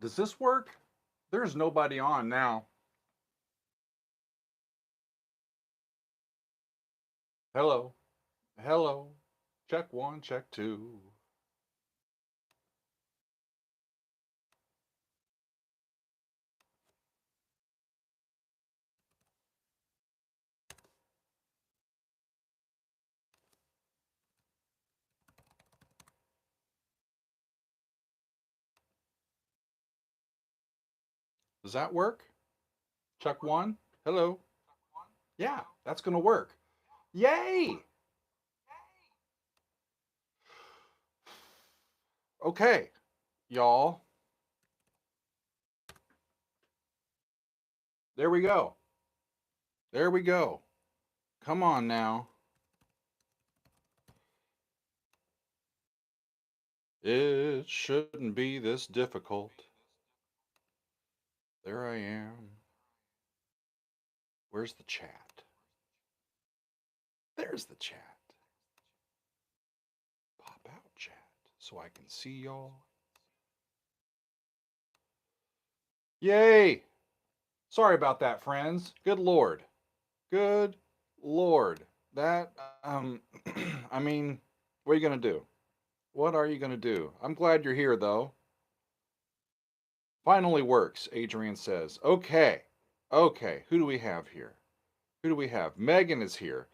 Does this work? There's nobody on now. Hello. Hello. Check one, check two. Does that work? Check one. Hello. Yeah, that's going to work. Yay! Okay, y'all. There we go. There we go. Come on now. It shouldn't be this difficult. There I am. Where's the chat? There's the chat. Pop out chat so I can see y'all. Yay! Sorry about that, friends. Good Lord. Good Lord. That, I mean, what are you going to do? What are you going to do? I'm glad you're here, though. Finally works, Adrian says. Okay. Okay. Who do we have here? Who do we have? Megan is here.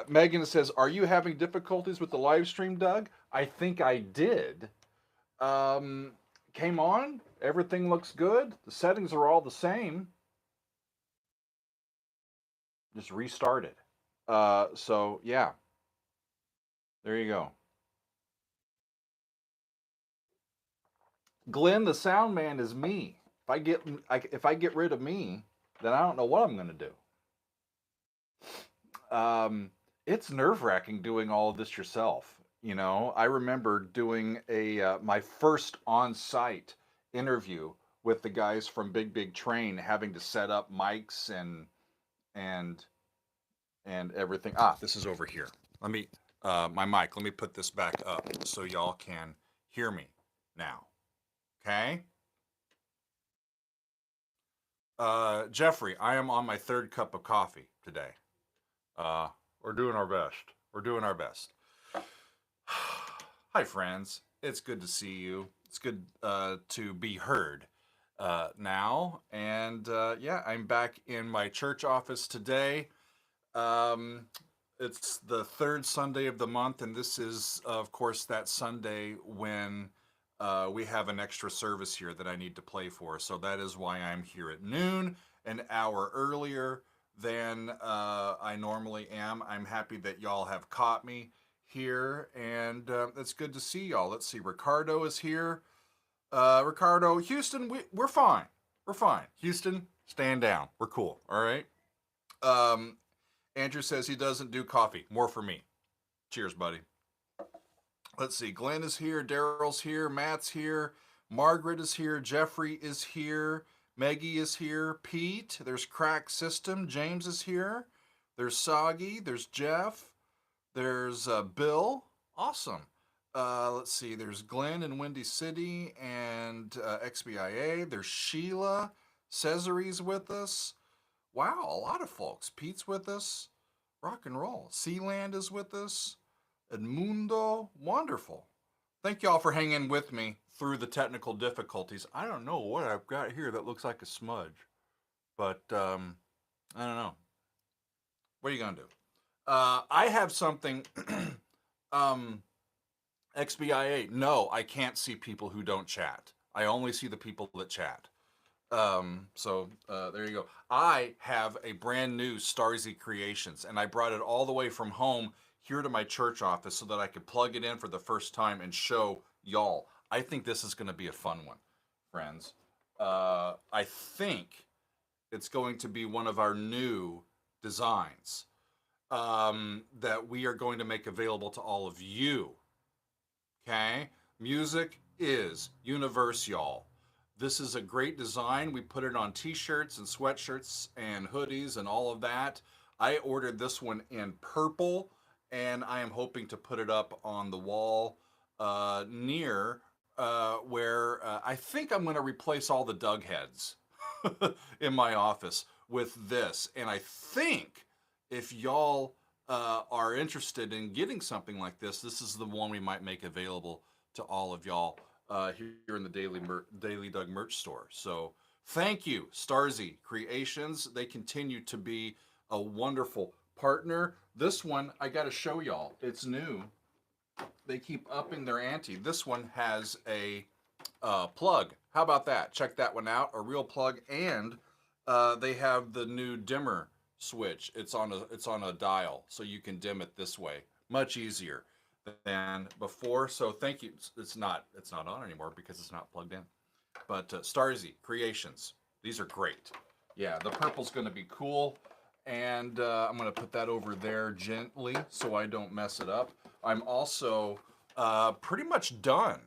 Megan says, "Are you having difficulties with the live stream, Doug?" I think I did. Um, Came on. Everything looks good. The settings are all the same. Just restarted. So yeah, there you go. Glenn, the sound man, is me. If I get rid of me, then I don't know what I'm going to do. It's nerve wracking doing all of this yourself. You know, I remember doing a my first on site interview with the guys from Big Big Train, having to set up mics and and everything. Ah, this is over here. Let me my mic. Let me put this back up so y'all can hear me now. Okay. Jeffrey, I am on my third cup of coffee today. Uh, we're doing our best. We're doing our best. Hi, friends. It's good to see you. It's good to be heard now. And yeah, I'm back in my church office today. Um, it's the third Sunday of the month, and this is, of course, that Sunday when we have an extra service here that I need to play for. So that is why I'm here at noon, an hour earlier than I normally am. I'm happy that y'all have caught me here, and it's good to see y'all. Let's see, Ricardo is here. Ricardo, Houston, we're fine. We're fine. Houston, stand down. We're cool. All right. Um, Andrew says he doesn't do coffee. More for me. Cheers, buddy. Let's see. Glenn is here. Daryl's here. Matt's here. Margaret is here. Jeffrey is here. Maggie is here. Pete. There's Crack System. James is here. There's Soggy. There's Jeff. There's Bill. Awesome. Let's see. There's Glenn in Windy City and XBIA. There's Sheila. Cesare's with us. Wow, a lot of folks. Pete's with us. Rock and roll. Sealand is with us. Edmundo. Wonderful. Thank y'all for hanging with me through the technical difficulties. I don't know what I've got here that looks like a smudge, but I don't know. What are you going to do? I have something. um, XBIA. No, I can't see people who don't chat. I only see the people that chat. There you go. I have a brand new Starzy Creations, and I brought it all the way from home here to my church office so that I could plug it in for the first time and show y'all. I think this is going to be a fun one, friends. I think it's going to be one of our new designs that we are going to make available to all of you. Okay? Music is universe, y'all. This is a great design. We put it on t-shirts and sweatshirts and hoodies and all of that. I ordered this one in purple, and I am hoping to put it up on the wall near where I think I'm going to replace all the Doug heads in my office with this. And I think if y'all are interested in getting something like this is the one we might make available to all of y'all here in the Daily Doug merch store. So thank you, Starzy Creations. They continue to be a wonderful partner. This one, I got to show y'all. It's new. They keep upping their ante. This one has a plug. How about that? Check that one out. A real plug, and they have the new dimmer switch. It's on a dial, so you can dim it this way. Much easier than before. So thank you. It's not on anymore because it's not plugged in. But Starzy Creations, these are great. Yeah, the purple's going to be cool, and I'm going to put that over there gently so I don't mess it up. I'm also pretty much done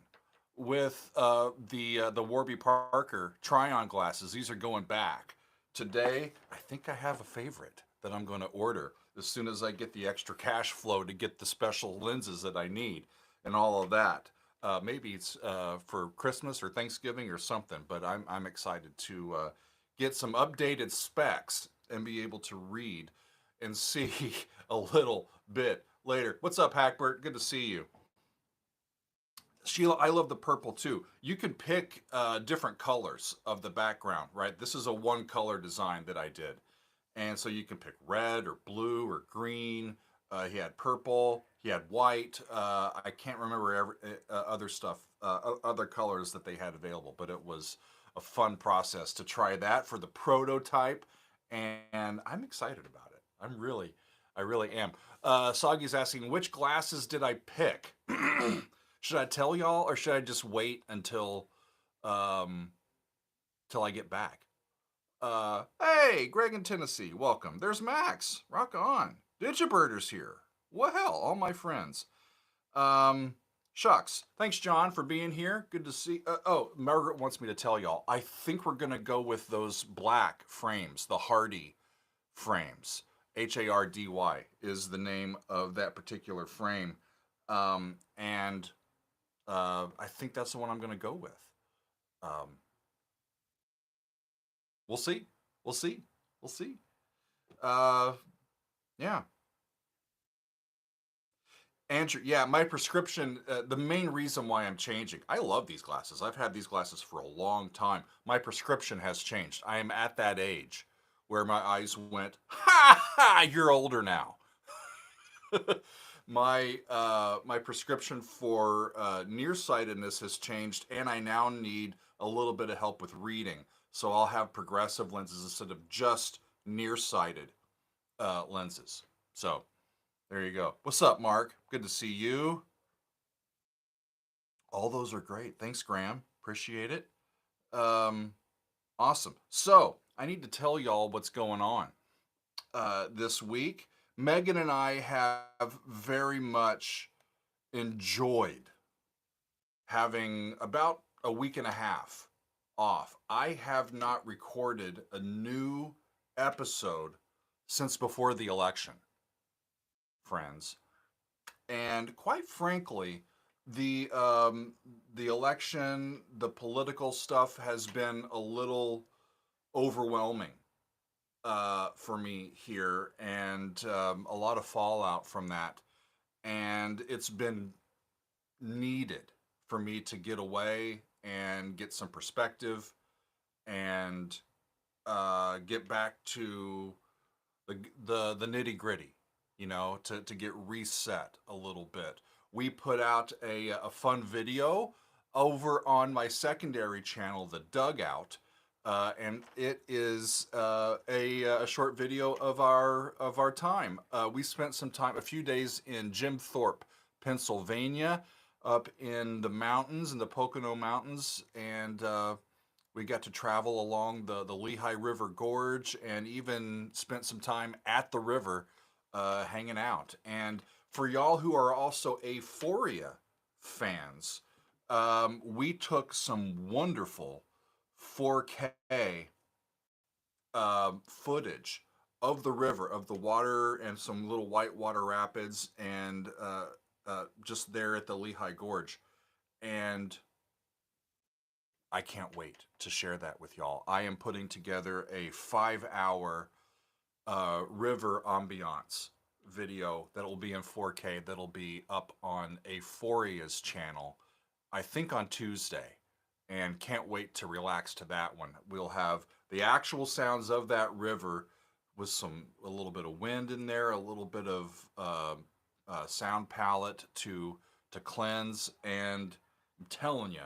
with the Warby Parker try-on glasses. These are going back. Today, I think I have a favorite that I'm going to order as soon as I get the extra cash flow to get the special lenses that I need and all of that. Maybe it's for Christmas or Thanksgiving or something, but I'm excited to get some updated specs and be able to read and see a little bit later. What's up, Hackbert? Good to see you. Sheila, I love the purple too. You can pick different colors of the background, right? This is a one color design that I did. And so you can pick red or blue or green. He had purple, he had white. I can't remember other stuff, other colors that they had available, but it was a fun process to try that for the prototype. And I'm excited about it. I really am. Soggy's asking, which glasses did I pick? Should I tell y'all, or should I just wait until till I get back? Hey, Greg in Tennessee, welcome. There's Max. Rock on. Digibirders here. What hell, all my friends. Shucks. Thanks, John, for being here. Good to see. Oh, Margaret wants me to tell y'all. I think we're gonna go with those black frames, the Hardy frames. Hardy is the name of that particular frame, and I think that's the one I'm going to go with. We'll see. We'll see. We'll see. Yeah. Andrew, yeah, my prescription, the main reason why I'm changing, I love these glasses. I've had these glasses for a long time. My prescription has changed. I am at that age where my eyes went, ha ha, you're older now. My prescription for nearsightedness has changed, and I now need a little bit of help with reading. So I'll have progressive lenses instead of just nearsighted lenses. So there you go. What's up, Mark? Good to see you. All those are great. Thanks, Graham. Appreciate it. Awesome. So I need to tell y'all what's going on this week. Megan and I have very much enjoyed having about a week and a half off. I have not recorded a new episode since before the election, friends. And quite frankly, the election, the political stuff has been a little overwhelming for me here, and a lot of fallout from that. And it's been needed for me to get away and get some perspective and get back to the nitty gritty, you know, to get reset a little bit. We put out a fun video over on my secondary channel, The Dugout, and it is a short video of our time. We spent some time, a few days in Jim Thorpe, Pennsylvania, up in the mountains, in the Pocono Mountains, and we got to travel along the Lehigh River Gorge, and even spent some time at the river hanging out. And for y'all who are also Aphoria fans, we took some wonderful 4K footage of the river, of the water, and some little whitewater rapids, and just there at the Lehigh Gorge. And I can't wait to share that with y'all. I am putting together a 5 hour river ambiance video that'll be in 4K that'll be up on Euphoria's channel, I think on Tuesday, and can't wait to relax to that one. We'll have the actual sounds of that river with a little bit of wind in there, a little bit of sound palette to cleanse, and I'm telling you,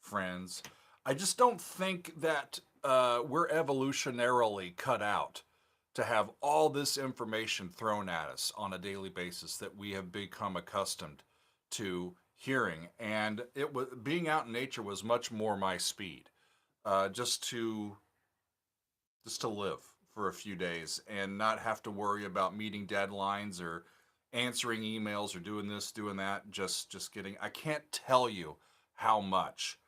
friends, I just don't think that we're evolutionarily cut out to have all this information thrown at us on a daily basis that we have become accustomed to hearing. And it was being out in nature was much more my speed, just to live for a few days and not have to worry about meeting deadlines or answering emails or doing this, doing that. Just getting. I can't tell you how much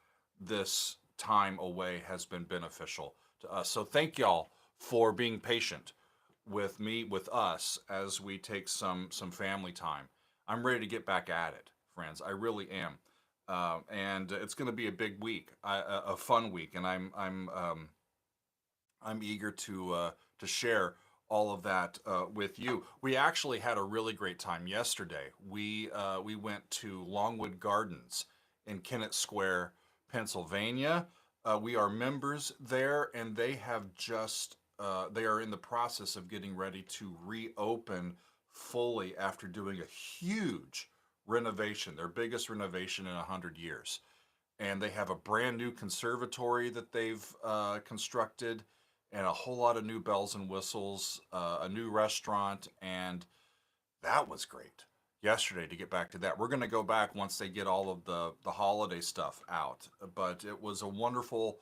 this time away has been beneficial to us. So thank y'all for being patient with me, with us, as we take some family time. I'm ready to get back at it, friends. I really am, and it's going to be a big week, a fun week, and I'm eager to share all of that with you. We actually had a really great time yesterday. We went to Longwood Gardens in Kennett Square, Pennsylvania. We are members there, and they have just they are in the process of getting ready to reopen fully after doing a huge renovation, their biggest renovation in 100 years. And they have a brand new conservatory that they've constructed, and a whole lot of new bells and whistles, a new restaurant, and that was great yesterday to get back to that. We're going to go back once they get all of the holiday stuff out, but it was a wonderful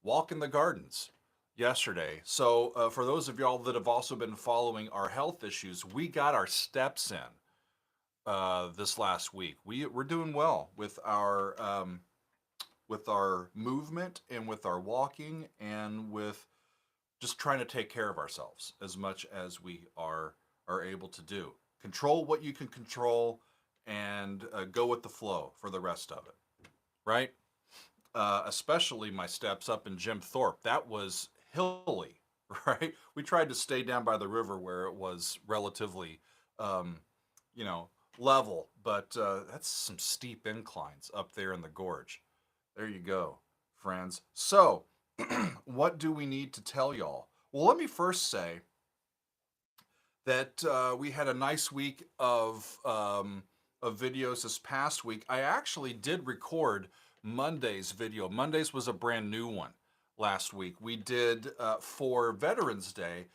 walk in the gardens yesterday. So for those of y'all that have also been following our health issues, we got our steps in this last week. We're doing well with our movement and with our walking and with just trying to take care of ourselves as much as we are able to do. Control what you can control and go with the flow for the rest of it, right? Especially my steps up in Jim Thorpe. That was hilly, right? We tried to stay down by the river where it was relatively, you know, level, but that's some steep inclines up there in the gorge. There you go, friends. So, what do we need to tell y'all? Well, let me first say that we had a nice week of videos this past week. I actually did record Monday's video. Monday's was a brand new one last week. We did for Veterans Day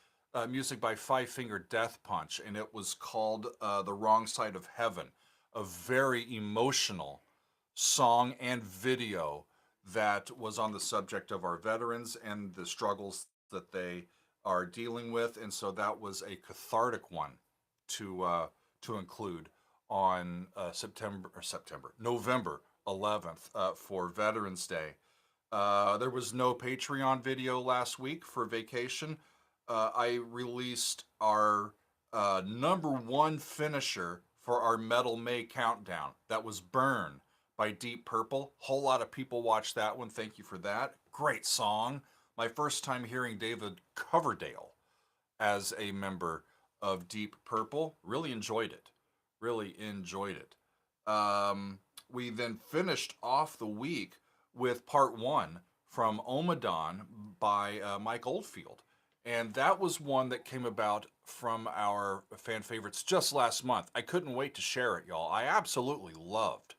music by Five Finger Death Punch, and it was called The Wrong Side of Heaven, a very emotional song and video that was on the subject of our veterans and the struggles that they are dealing with, and so that was a cathartic one to include on November 11th for Veterans Day. There was no Patreon video last week for vacation. I released our number one finisher for our Metal May countdown. That was Burn by Deep Purple. Whole lot of people watched that one. Thank you for that. Great song. My first time hearing David Coverdale as a member of Deep Purple. Really enjoyed it. Really enjoyed it. We then finished off the week with part one from Omadon by Mike Oldfield. And that was one that came about from our fan favorites just last month. I couldn't wait to share it, y'all. I absolutely loved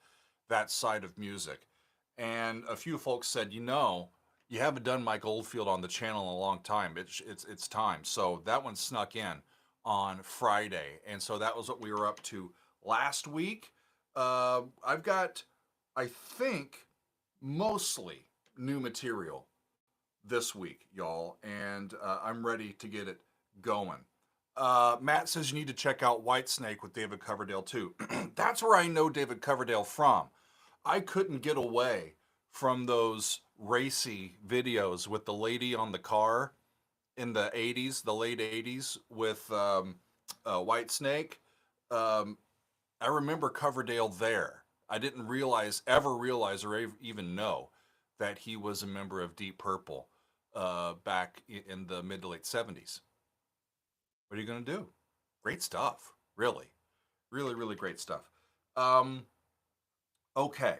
that side of music. And a few folks said, you know, you haven't done Mike Oldfield on the channel in a long time. It's time. So that one snuck in on Friday. And so that was what we were up to last week. I've got, I think, mostly new material this week, y'all, and I'm ready to get it going. Matt says you need to check out Whitesnake with David Coverdale too. That's where I know David Coverdale from. I couldn't get away from those racy videos with the lady on the car in the 80s, the late 80s with Whitesnake. I remember Coverdale there. I didn't ever realize or even know that he was a member of Deep Purple back in the mid to late 70s. What are you going to do? Great stuff. Really. Really, really great stuff. Um, okay.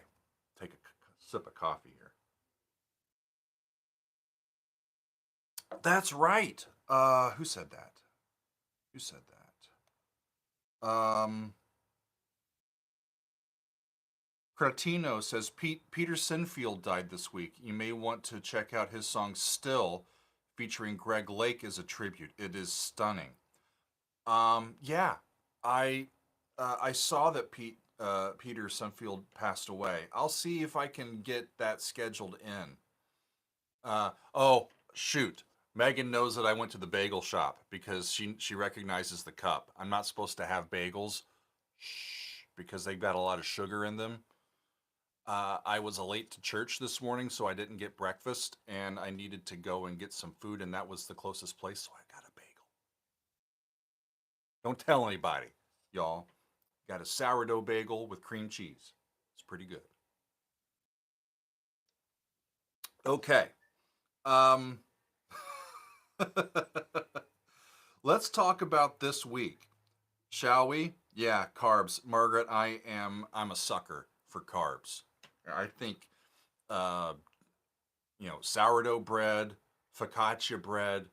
Take a sip of coffee here. That's right. Who said that? Who said that? Cretino says Peter Sinfield died this week. You may want to check out his song "Still," featuring Greg Lake as a tribute. It is stunning. Yeah, I I saw that Peter Sunfield passed away. I'll see if I can get that scheduled in. Oh shoot, Megan knows that I went to the bagel shop because she recognizes the cup. I'm not supposed to have bagels, shh, because they've got a lot of sugar in them. I was late to church this morning, so I didn't get breakfast, and I needed to go and get some food, and that was the closest place, so I got a bagel. Don't tell anybody, y'all. Got a sourdough bagel with cream cheese. It's pretty good. Okay. Um, let's talk about this week, shall we? Yeah, carbs. Margaret, I'm a sucker for carbs. I think uh, sourdough bread, focaccia bread,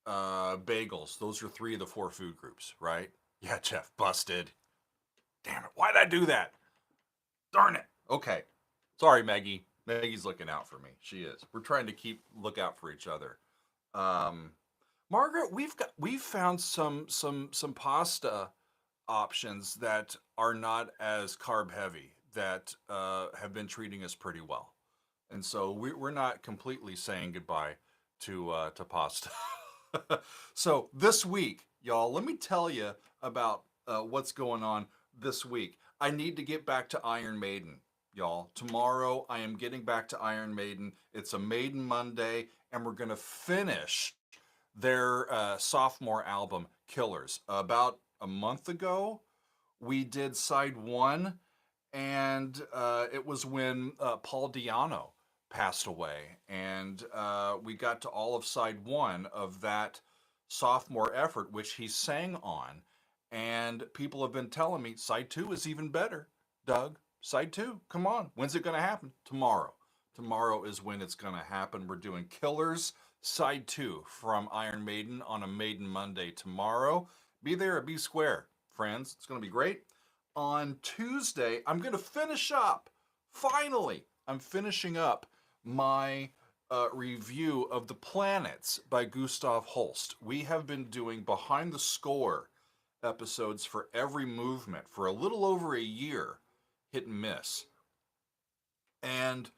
bagels. Those are three of the four food groups, right? Yeah, Jeff, busted. Damn it. Why'd I do that? Darn it. Okay. Sorry, Maggie. Maggie's looking out for me. She is. We're trying to look out for each other. Um, Margaret, we've found some pasta options that are not as carb heavy that have been treating us pretty well, and so we're not completely saying goodbye to pasta. So this week, y'all, let me tell you about what's going on this week. I need to get back to Iron Maiden, y'all. Tomorrow, I am getting back to Iron Maiden. It's a Maiden Monday, and we're gonna finish their sophomore album, Killers. About a month ago, we did side one, and it was when Paul Diano passed away, and we got to all of side one of that sophomore effort, which he sang on. And people have been telling me side two is even better. Doug, side two, come on. When's it going to happen? Tomorrow. Tomorrow is when it's going to happen. We're doing Killers side two from Iron Maiden on a Maiden Monday tomorrow. Be there at B Square, friends. It's going to be great. On Tuesday, I'm going to finish up. Finally, I'm finishing up my review of The Planets by Gustav Holst. We have been doing behind the score episodes for every movement for a little over a year, hit and miss. And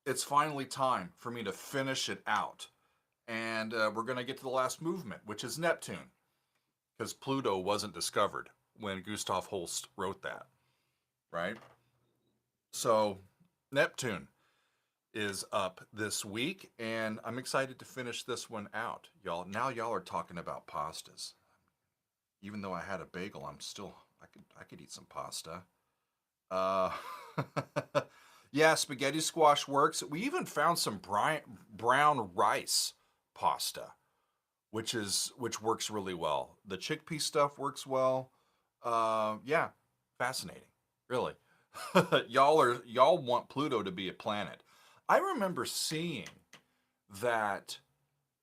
it's finally time for me to finish it out. And we're going to get to the last movement, which is Neptune, because Pluto wasn't discovered when Gustav Holst wrote that, right? So Neptune is up this week, and I'm excited to finish this one out, y'all. Now y'all are talking about pastas. Even though I had a bagel, I could eat some pasta. Uh, yeah, spaghetti squash works. We even found some brown rice pasta, which works really well. The chickpea stuff works well. Yeah, fascinating, really. Y'all want Pluto to be a planet. I remember seeing that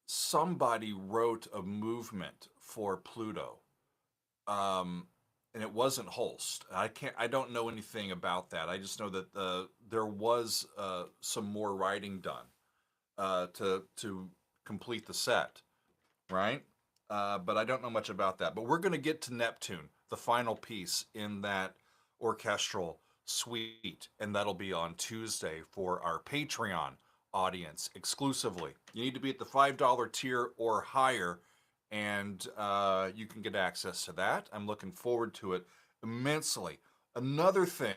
somebody wrote a movement for Pluto, and it wasn't Holst. I don't know anything about that. I just know that there was some more writing done to complete the set, right? But I don't know much about that. But we're going to get to Neptune, the final piece in that orchestral suite, and that'll be on Tuesday for our Patreon audience exclusively. You need to be at the $5 tier or higher, and you can get access to that. I'm looking forward to it immensely. Another thing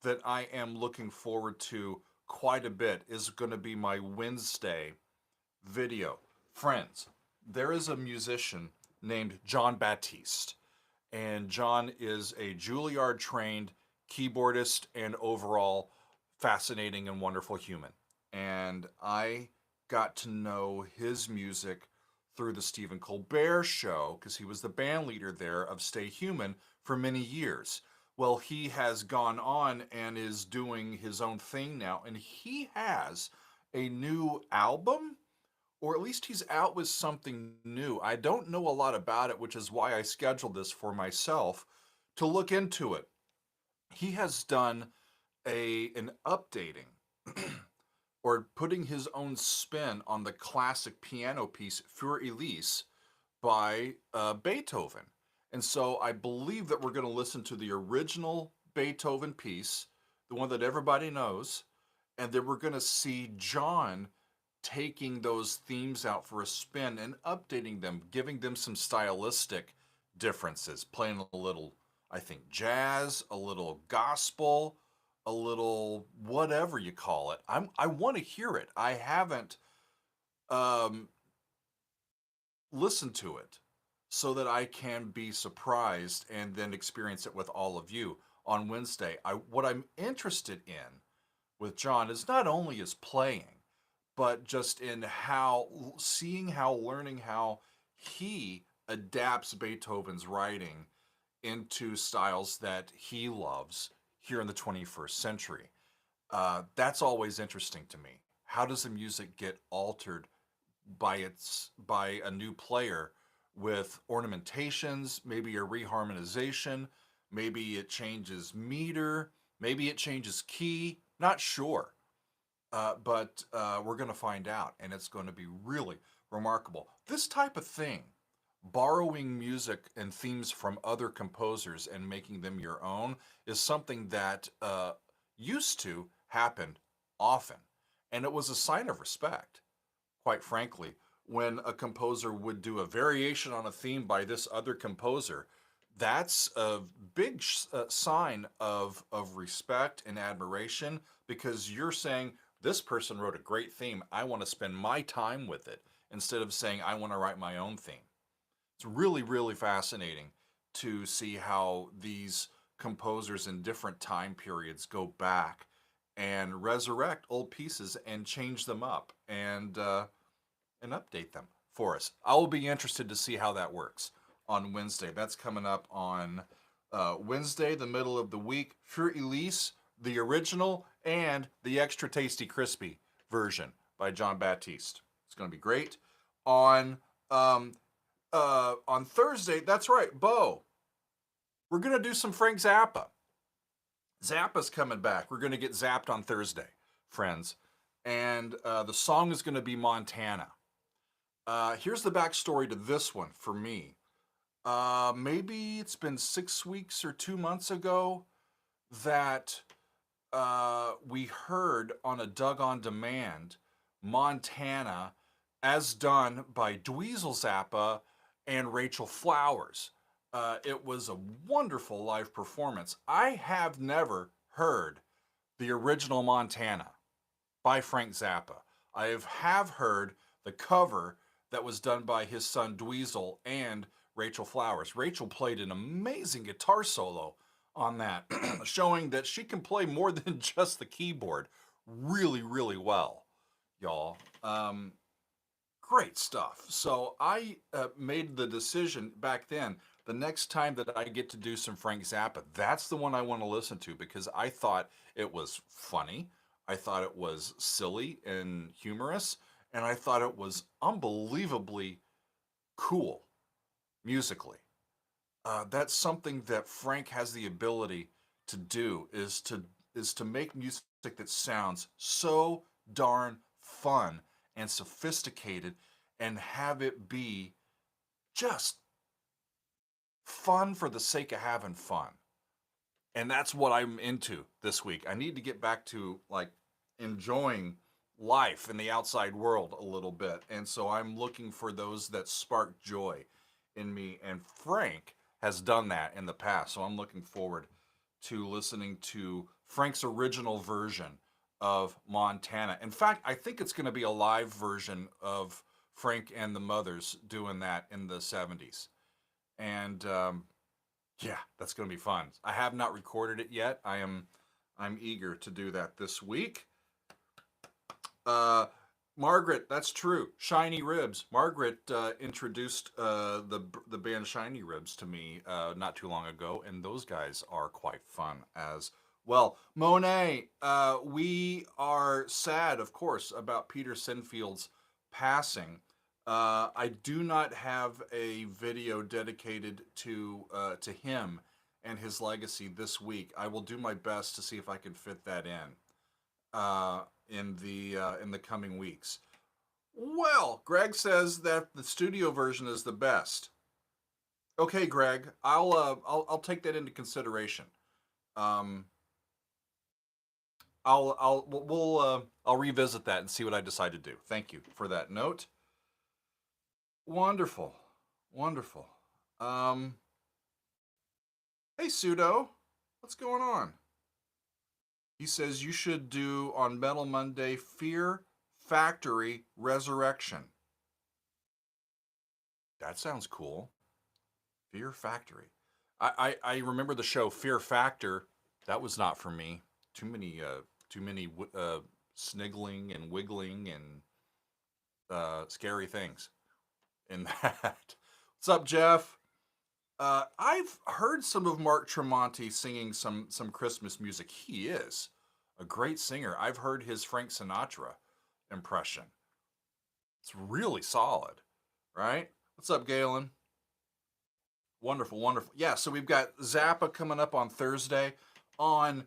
that I am looking forward to quite a bit is going to be my Wednesday video. Friends, there is a musician named John Batist, and John is a Juilliard trained keyboardist and overall fascinating and wonderful human. and I got to know his music through the Stephen Colbert show because he was the band leader there of Stay Human for many years. Well, he has gone on and is doing his own thing now, and he has a new album, or at least he's out with something new. I don't know a lot about it, which is why I scheduled this for myself to look into it. He has done an updating or putting his own spin on the classic piano piece Für Elise by Beethoven. And so I believe that we're going to listen to the original Beethoven piece, the one that everybody knows, and then we're going to see John taking those themes out for a spin and updating them, giving them some stylistic differences, playing a little, I think, jazz, a little gospel, a little whatever you call it. I want to hear it. I haven't um, listened to it so that I can be surprised and then experience it with all of you on Wednesday. What I'm interested in with John is not only his playing, but just in how seeing how learning how he adapts Beethoven's writing into styles that he loves here in the 21st century. That's always interesting to me. How does the music get altered by a new player with ornamentations, maybe a reharmonization, maybe it changes meter, maybe it changes key, not sure. But we're going to find out, and it's going to be really remarkable. This type of thing, borrowing music and themes from other composers and making them your own, is something that used to happen often. And it was a sign of respect, quite frankly, when a composer would do a variation on a theme by this other composer. That's a big sign of respect and admiration because you're saying, this person wrote a great theme. I want to spend my time with it instead of saying, I want to write my own theme. It's really, really fascinating to see how these composers in different time periods go back and resurrect old pieces and change them up and update them for us. I will be interested to see how that works on Wednesday. That's coming up on Wednesday, the middle of the week. Für Elise, the original, and the extra tasty crispy version by John Batist. It's going to be great. On Thursday, that's right, Bo, we're going to do some Frank Zappa. Zappa's coming back. We're going to get zapped on Thursday, friends. And the song is going to be Montana. Here's the backstory to this one for me. Maybe it's been 6 weeks or 2 months ago that we heard on a Doug on Demand Montana as done by Dweezil Zappa and Rachel Flowers. It was a wonderful live performance. I have never heard the original Montana by Frank Zappa. I have heard the cover that was done by his son Dweezil and Rachel Flowers. Rachel played an amazing guitar solo on that, showing that she can play more than just the keyboard really, really well, y'all. Great stuff. So I made the decision back then, the next time that I get to do some Frank Zappa, that's the one I want to listen to because I thought it was funny. I thought it was silly and humorous, and I thought it was unbelievably cool musically. That's something that Frank has the ability to do is to make music that sounds so darn fun and sophisticated and have it be just fun for the sake of having fun. And that's what I'm into this week. I need to get back to like enjoying life in the outside world a little bit. And so I'm looking for those that spark joy in me. And Frank has done that in the past. So I'm looking forward to listening to Frank's original version of Montana. In fact, I think it's going to be a live version of Frank and the Mothers doing that in the 70s. And yeah, that's going to be fun. I have not recorded it yet. I'm eager to do that this week. Uh, Margaret, that's true. Shiny Ribs. Margaret introduced the band Shiny Ribs to me not too long ago, and those guys are quite fun as well. Monet, we are sad, of course, about Peter Sinfield's passing. I do not have a video dedicated to him and his legacy this week. I will do my best to see if I can fit that in the coming weeks. Well, Greg says that the studio version is the best. Okay, Greg, I'll take that into consideration. Um, I'll revisit that and see what I decide to do. Thank you for that note. Wonderful, wonderful. Um, hey, Pseudo, what's going on? He says you should do on Metal Monday Fear Factory Resurrection. That sounds cool. Fear Factory. I remember the show Fear Factor. That was not for me. Too many sniggling and wiggling and scary things in that. What's up, Jeff? I've heard some of Mark Tremonti singing some Christmas music. He is a great singer. I've heard his Frank Sinatra impression. It's really solid, right? What's up, Galen? Wonderful, wonderful. Yeah, so we've got Zappa coming up on Thursday. On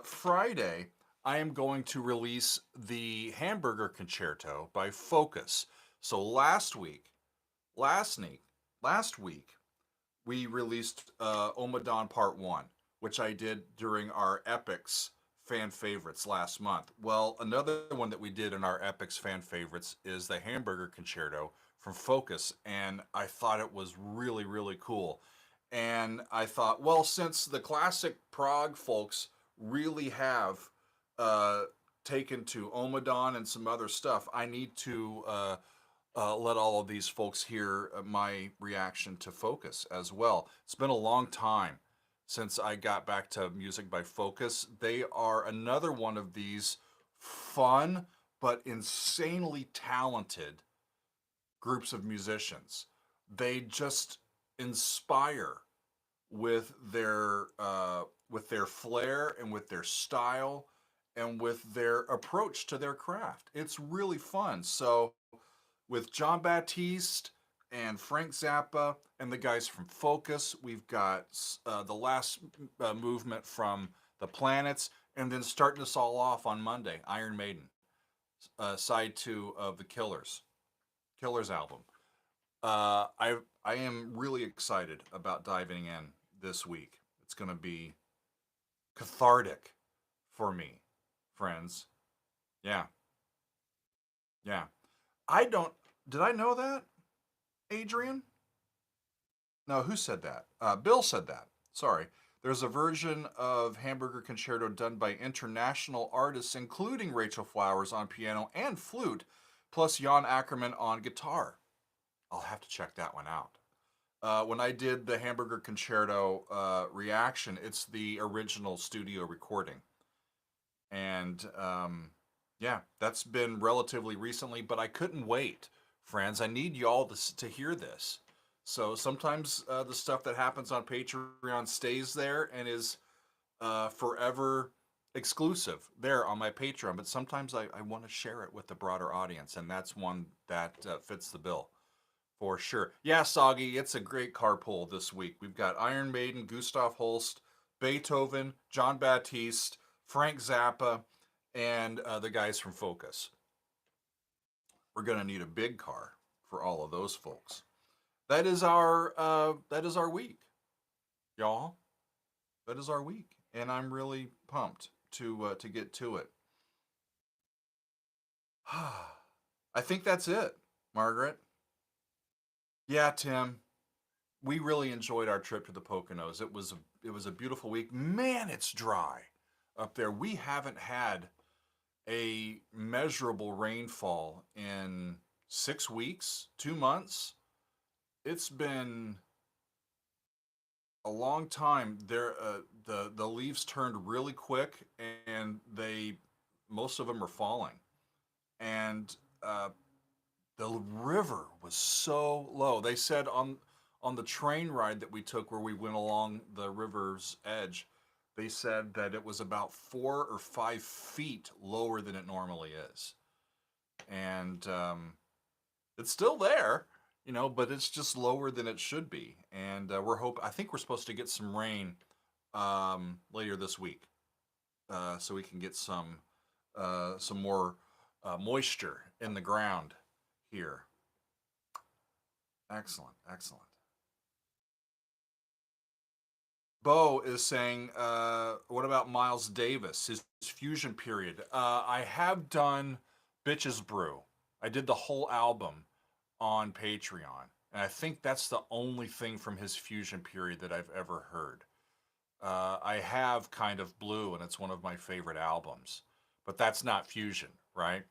Friday, I am going to release the Hamburger Concerto by Focus. So last week, last week, we released Omadon Part 1, which I did during our Epics fan favorites last month. Well, another one that we did in our Epics fan favorites is the Hamburger Concerto from Focus, and I thought it was really, really cool. And I thought, well, since the classic prog folks really have uh, taken to Omadon and some other stuff, I need to let all of these folks hear my reaction to Focus as well. It's been a long time since I got back to music by Focus. They are another one of these fun but insanely talented groups of musicians. They just inspire with their flair and with their style and with their approach to their craft. It's really fun. So with John Batist and Frank Zappa and the guys from Focus. We've got the last movement from the Planets, and then starting us all off on Monday, Iron Maiden, side two of the Killers album. I am really excited about diving in this week. It's going to be cathartic for me, friends. Yeah, yeah. I don't. Did I know that, Adrian? No, who said that? Bill said that. Sorry. There's a version of Hamburger Concerto done by international artists, including Rachel Flowers on piano and flute, plus Jan Ackerman on guitar. I'll have to check that one out. When I did the Hamburger Concerto reaction, it's the original studio recording. And yeah, that's been relatively recently, but I couldn't wait, friends. I need y'all to hear this. So sometimes the stuff that happens on Patreon stays there and is forever exclusive there on my Patreon. But sometimes I want to share it with the broader audience, and that's one that fits the bill for sure. Yeah, Soggy, it's a great carpool this week. We've got Iron Maiden, Gustav Holst, Beethoven, John Batiste, Frank Zappa, and the guys from Focus. We're gonna need a big car for all of those folks. That is our week, y'all. That is our week, and I'm really pumped to get to it. I think that's it, Margaret. Yeah, Tim. We really enjoyed our trip to the Poconos. It was a beautiful week. Man, it's dry up there. We haven't had a measurable rainfall in 6 weeks, 2 months. It's been a long time. The leaves turned really quick, and they most of them are falling. and the river was so low. They said on the train ride that we took, where we went along the river's edge, they said that it was about 4 or 5 feet lower than it normally is, and it's still there, but it's just lower than it should be. And I think we're supposed to get some rain later this week, so we can get some more moisture in the ground here. Excellent, excellent. Bo is saying, what about Miles Davis, his fusion period? I have done Bitches Brew. I did the whole album on Patreon, and I think that's the only thing from his fusion period that I've ever heard. I have Kind of Blue, and it's one of my favorite albums, but that's not fusion, right?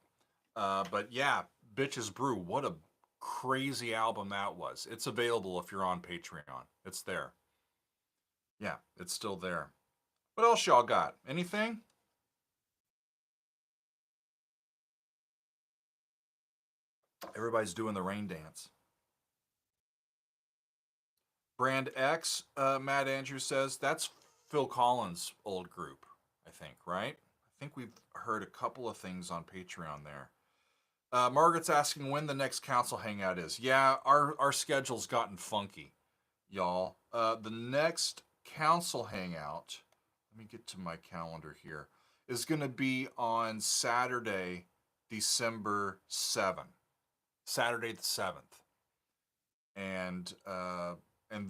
But yeah, Bitches Brew, what a crazy album that was. It's available if you're on Patreon. It's there. Yeah, it's still there. What else y'all got? Anything? Everybody's doing the rain dance. Brand X, Matt Andrews says, that's Phil Collins' old group, I think, right? I think we've heard a couple of things on Patreon there. Margaret's asking when the next council hangout is. Yeah, our schedule's gotten funky, y'all. The next council hangout, let me get to my calendar here, is going to be on Saturday, December 7th. Saturday the 7th. And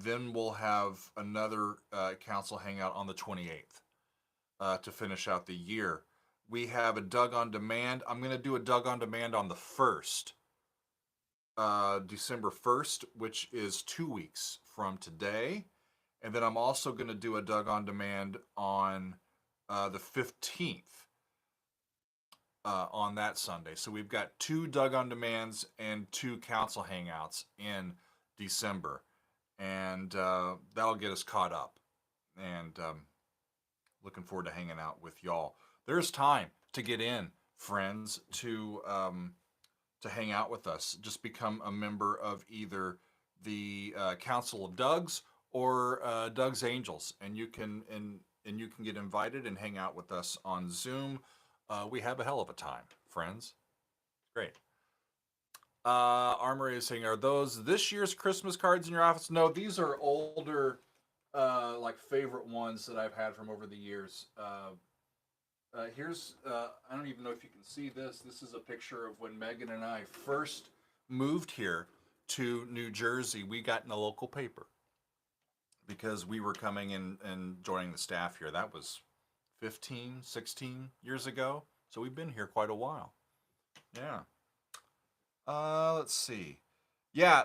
then we'll have another council hangout on the 28th to finish out the year. We have a Doug on Demand. I'm going to do a Doug on Demand on the 1st, December 1st, which is 2 weeks from today. And then I'm also going to do a Doug on Demand on the 15th, on that Sunday. So we've got 2 Doug on Demands and 2 council hangouts in December. And that'll get us caught up. And looking forward to hanging out with y'all. There's time to get in, friends, to hang out with us. Just become a member of either the Council of Dougs or Doug's Angels, and you can get invited and hang out with us on Zoom. We have a hell of a time, friends. Great. Armory is saying, are those this year's Christmas cards in your office? No, these are older, like favorite ones that I've had from over the years. Here's, I don't even know if you can see this. This is a picture of when Megan and I first moved here to New Jersey. We got in a local paper because we were coming in and joining the staff here. That was 15, 16 years ago. So we've been here quite a while. Yeah. Let's see. Yeah,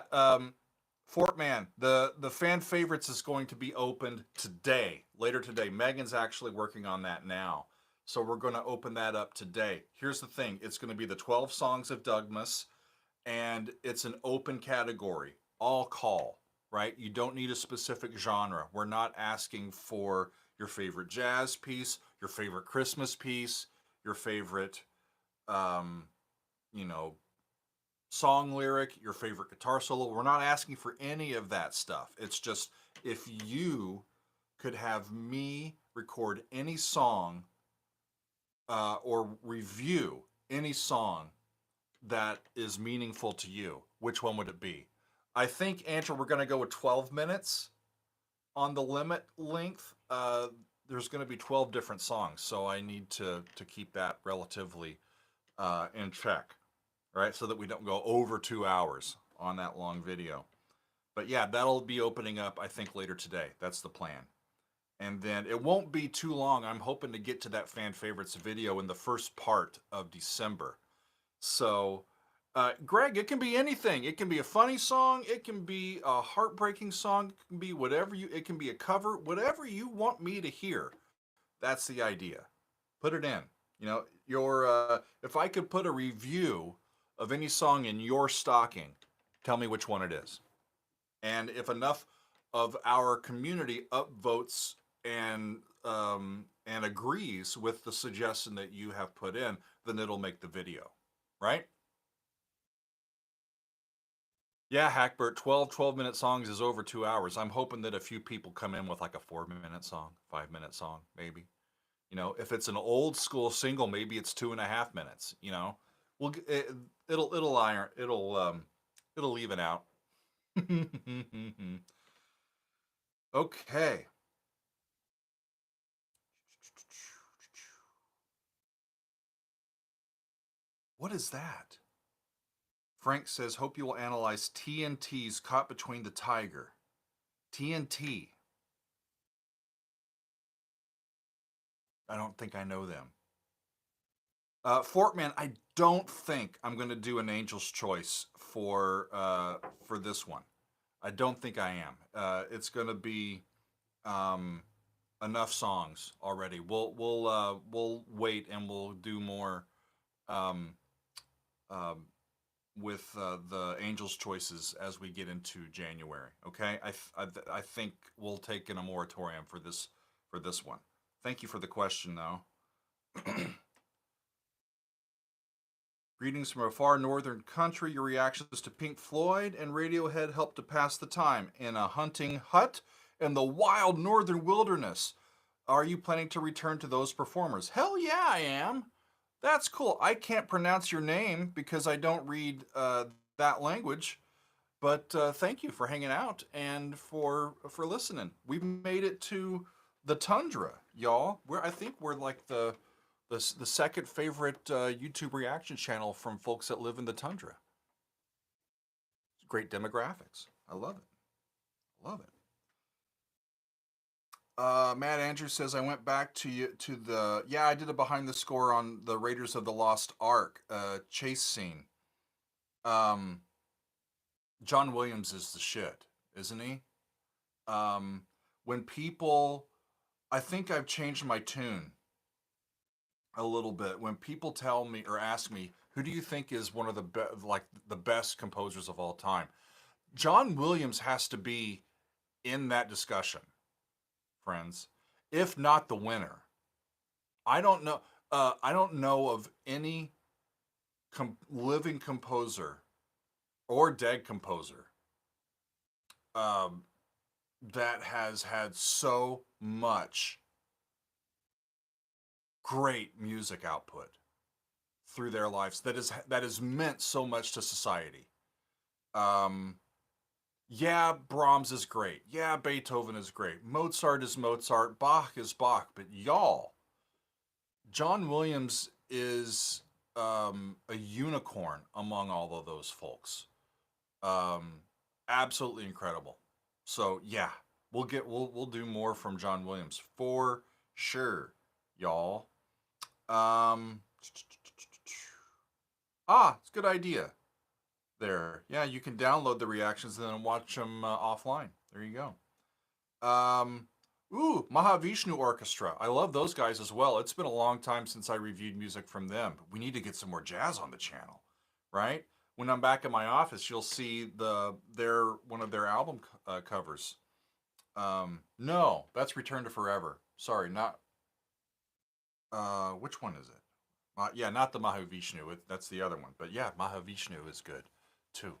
Fort Man, the fan favorites is going to be opened today, later today. Megan's actually working on that now. So we're going to open that up today. Here's the thing. It's going to be the 12 songs of Dougmas, and it's an open category, all call, right? You don't need a specific genre. We're not asking for your favorite jazz piece, your favorite Christmas piece, your favorite, song lyric, your favorite guitar solo. We're not asking for any of that stuff. It's just, if you could have me record any song or review any song that is meaningful to you, which one would it be? I think, Andrew, we're going to go with 12 minutes on the limit length. There's going to be 12 different songs, so I need to keep that relatively in check, right? So that we don't go over 2 hours on that long video. But yeah, that'll be opening up, I think, later today. That's the plan. And then it won't be too long. I'm hoping to get to that fan favorites video in the first part of December. So, Greg, it can be anything. It can be a funny song. It can be a heartbreaking song. It can be whatever it can be a cover, whatever you want me to hear. That's the idea. Put it in. If I could put a review of any song in your stocking, tell me which one it is. And if enough of our community upvotes and agrees with the suggestion that you have put in, then it'll make the video, right? Yeah, Hackbert, 12-minute songs is over 2 hours. I'm hoping that a few people come in with like a 4-minute song, 5-minute song, maybe. You know, if it's an old school single, maybe it's 2.5 minutes. You know, we'll it'll iron it'll even out. Okay. What is that? Frank says, hope you will analyze TNT's Caught Between the Tiger. TNT. I don't think I know them. Fortman, I don't think I'm going to do an Angel's Choice for this one. I don't think I am. It's going to be um, enough songs already. We'll wait and we'll do more um, um, with the Angels' Choices as we get into January. Okay, I think we'll take in a moratorium for this one. Thank you for the question, though. Greetings from a far northern country. Your reactions to Pink Floyd and Radiohead helped to pass the time in a hunting hut in the wild northern wilderness. Are you planning to return to those performers? Hell yeah, I am. That's cool. I can't pronounce your name because I don't read that language. But thank you for hanging out and for listening. We've made it to the tundra, y'all. I think we're like the second favorite YouTube reaction channel from folks that live in the tundra. Great demographics. I love it. Love it. Matt Andrews says I went back to the I did a behind the score on the Raiders of the Lost Ark chase scene. Um, John Williams is the shit, isn't he? When people, I think I've changed my tune a little bit. When people tell me or ask me, who do you think is one of the best composers of all time? John Williams has to be in that discussion, friends. If not the winner, I don't know. I don't know of any living composer or dead composer um, that has had so much great music output through their lives that has meant so much to society. Um, yeah, Brahms is great. Yeah, Beethoven is great. Mozart is Mozart. Bach is Bach. But y'all, John Williams is a unicorn among all of those folks. Um, Absolutely incredible. So yeah, we'll do more from John Williams for sure, y'all. Um, it's a good idea there. Yeah, you can download the reactions and then watch them offline. There you go. Mahavishnu Orchestra. I love those guys as well. It's been a long time since I reviewed music from them. But we need to get some more jazz on the channel, right? When I'm back in my office, you'll see their one of their album covers. No, that's Return to Forever. Sorry, not which one is it? Yeah, not the Mahavishnu. That's the other one. But yeah, Mahavishnu is good too.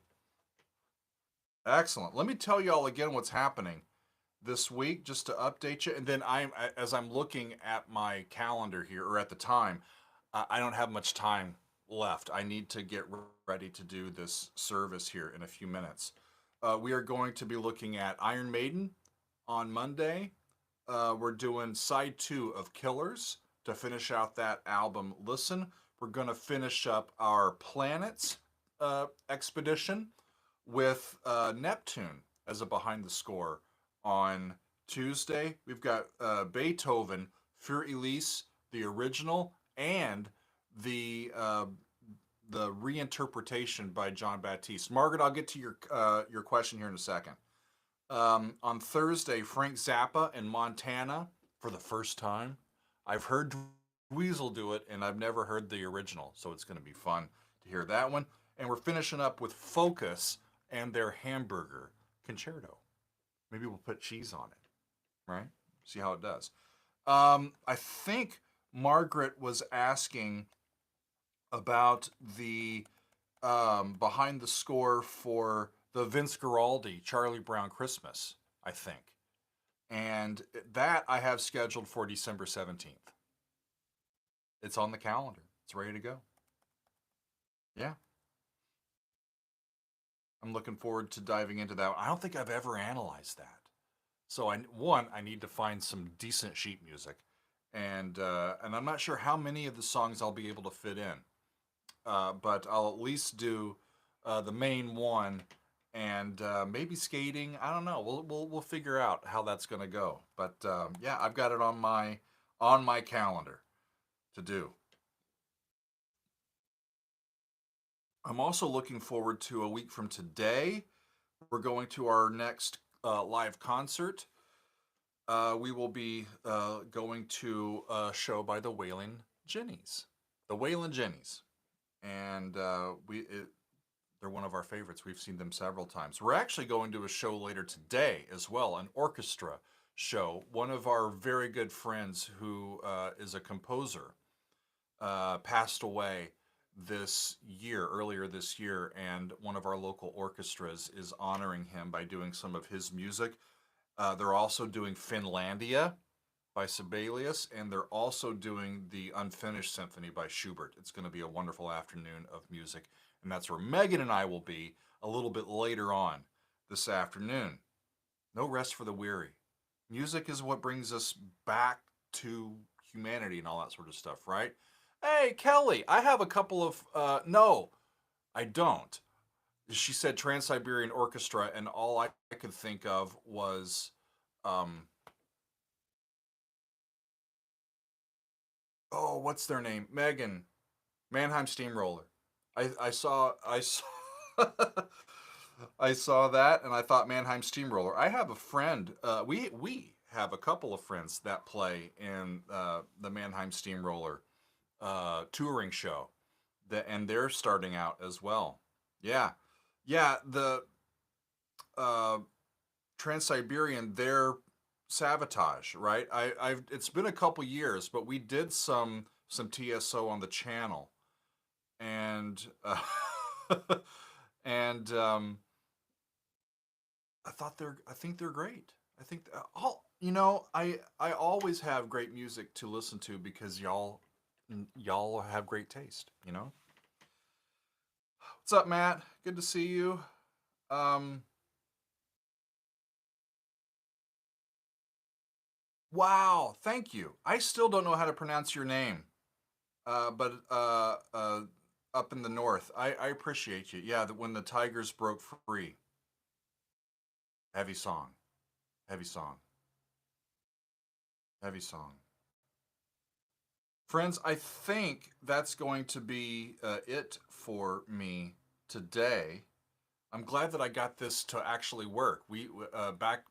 Excellent. Let me tell y'all again what's happening this week, just to update you. And then as I'm looking at my calendar here, or at the time, I don't have much time left. I need to get ready to do this service here in a few minutes. We are going to be looking at Iron Maiden on Monday. We're doing side 2 of Killers to finish out that album. Listen, we're going to finish up our Planets expedition with Neptune as a behind the score on Tuesday. We've got Beethoven, Für Elise, the original, and the reinterpretation by John Batist. Margaret, I'll get to your question here in a second. On Thursday, Frank Zappa in Montana for the first time. I've heard Dweezil do it, and I've never heard the original, so it's going to be fun to hear that one. And we're finishing up with Focus and their hamburger concerto. Maybe we'll put cheese on it, right? See how it does. I think Margaret was asking about the behind the score for the Vince Guaraldi Charlie Brown Christmas, I think. And that I have scheduled for December 17th. It's on the calendar. It's ready to go. Yeah. I'm looking forward to diving into that. I don't think I've ever analyzed that. So I need to find some decent sheet music, and I'm not sure how many of the songs I'll be able to fit in, but I'll at least do the main one, and maybe skating. I don't know. We'll figure out how that's gonna go. But yeah, I've got it on my calendar to do. I'm also looking forward to a week from today. We're going to our next live concert. We will be going to a show by the Waylon Jennies. The Waylon Jennies. And they're one of our favorites. We've seen them several times. We're actually going to a show later today as well, an orchestra show. One of our very good friends who is a composer passed away earlier this year, and one of our local orchestras is honoring him by doing some of his music. They're also doing Finlandia by Sibelius, and they're also doing the Unfinished Symphony by Schubert. It's going to be a wonderful afternoon of music, and that's where Megan and I will be a little bit later on this afternoon. No rest for the weary. Music is what brings us back to humanity and all that sort of stuff, right? Hey, Kelly, I have a couple of, no, I don't. She said Trans-Siberian Orchestra, and all I could think of was, oh, what's their name? Megan, Mannheim Steamroller. I saw, I saw that, and I thought Mannheim Steamroller. I have a friend, we have a couple of friends that play in the Mannheim Steamroller touring show, and they're starting out as well. Yeah, yeah. The Trans-Siberian, they're Sabotage, right? I've it's been a couple years, but we did some TSO on the channel, and and I think they're great. I think all I always have great music to listen to because y'all have great taste, you know? What's up, Matt? Good to see you. Wow, thank you. I still don't know how to pronounce your name. But up in the north, I appreciate you. Yeah, when the Tigers broke free. Heavy song. Heavy song. Heavy song. Friends, I think that's going to be it for me today. I'm glad that I got this to actually work. We back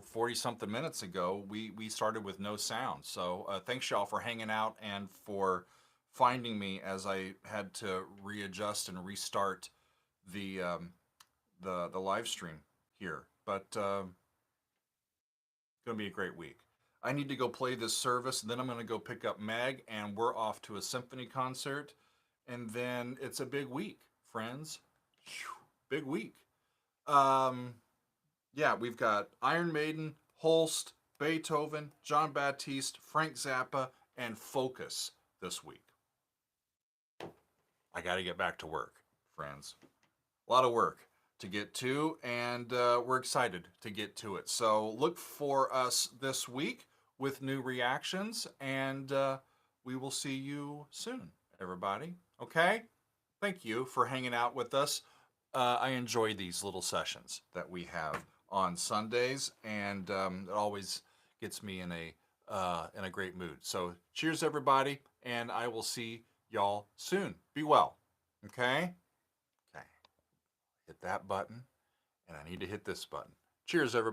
40 something minutes ago, we started with no sound. So thanks y'all for hanging out and for finding me as I had to readjust and restart the live stream here. But gonna be a great week. I need to go play this service, and then I'm going to go pick up Meg, and we're off to a symphony concert. And then it's a big week, friends. Big week. Yeah, we've got Iron Maiden, Holst, Beethoven, John Batist, Frank Zappa, and Focus this week. I got to get back to work, friends. A lot of work to get to, and we're excited to get to it. So look for us this week with new reactions, and we will see you soon, everybody. Okay? Thank you for hanging out with us. I enjoy these little sessions that we have on Sundays, and it always gets me in a great mood. So cheers, everybody, and I will see y'all soon. Be well. Okay? Okay. Hit that button, and I need to hit this button. Cheers, everybody.